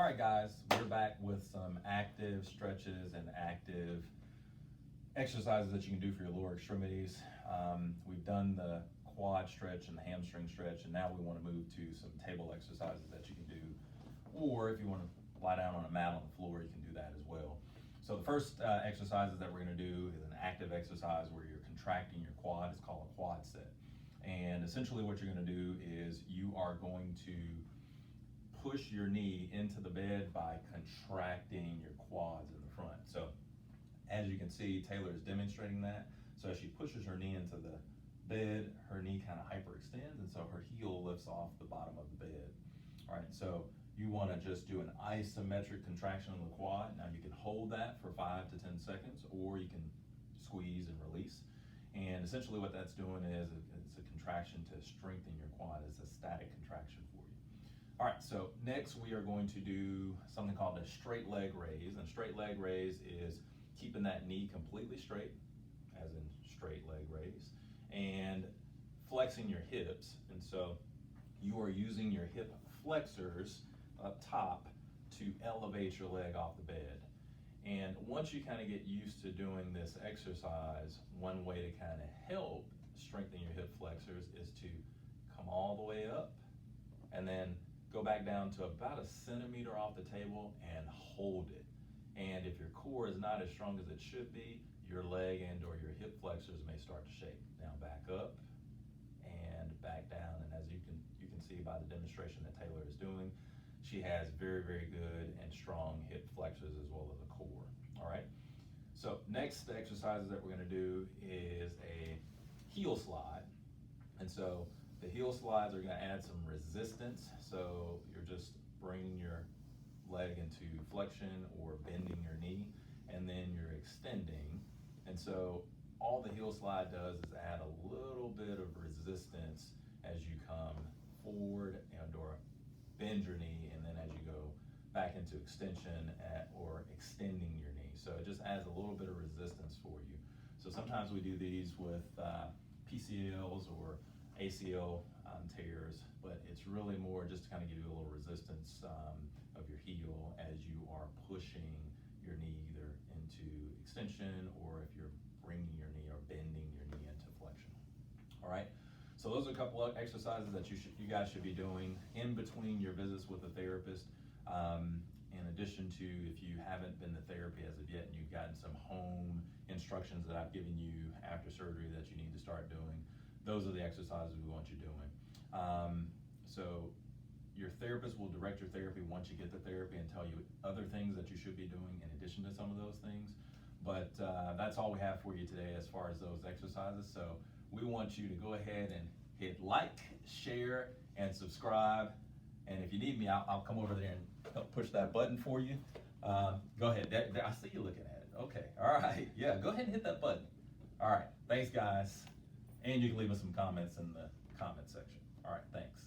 right, guys, we're back with some active stretches and active exercises that you can do for your lower extremities. We've done the quad stretch and the hamstring stretch, and now we want to move to some table exercises that you can do, or if you want to lie down on a mat on the floor, you can do that as well. So the first exercises that we're going to do is an active exercise where you're contracting your quad. It's called a quad set. And essentially what you're going to do is you are going to push your knee into the bed by contracting your quads in the front. So as you can see, Taylor is demonstrating that. So as she pushes her knee into the bed, her knee kind of hyperextends, and so her heel lifts off the bottom of the bed. All right, so you want to just do an isometric contraction on the quad. Now you can hold that for 5 to 10 seconds, or you can squeeze and release. And essentially what that's doing is it's a contraction to strengthen your quad. It's a static contraction for you. All right, so next we are going to do something called a straight leg raise. And straight leg raise is keeping that knee completely straight, as in straight leg raise, and flexing your hips. And so you are using your hip flexors up top to elevate your leg off the bed. And once you kind of get used to doing this exercise, one way to kind of help strengthen your hip flexors is to come all the way up and then go back down to about a centimeter off the table and hold it. And if your core is not as strong as it should be, your leg and or your hip flexors may start to shake. Now back up and back down. And as you can see by the demonstration that Taylor is doing, she has very, very good and strong hip flexors as well as a core. All right. So next exercises that we're going to do is a heel slide. And so the heel slides are going to add some resistance. So you're just bringing your leg into flexion or bending your knee, and then you're extending. And so all the heel slide does is add a little bit of resistance as you come forward and or bend your knee, and then as you go back into extension or extending your knee. So it just adds a little bit of resistance for you. So sometimes we do these with PCLs or ACL tears, but it's really more just to kind of give you a little resistance of your heel as you are pushing your knee either into extension, or if you're bringing your knee or bending your knee into flexion. All right. So those are a couple of exercises that you guys should be doing in between your visits with a therapist. In addition to, if you haven't been to therapy as of yet and you've gotten some home instructions that I've given you after surgery that you need to start doing, those are the exercises we want you doing. So your therapist will direct your therapy once you get the therapy and tell you other things that you should be doing in addition to some of those things. But that's all we have for you today as far as those exercises. So we want you to go ahead and hit like, share, and subscribe. And if you need me, I'll come over there and help push that button for you. Go ahead. I see you looking at it. Okay. All right. Yeah, go ahead and hit that button. All right. Thanks, guys. And you can leave us some comments in the comment section. All right. Thanks.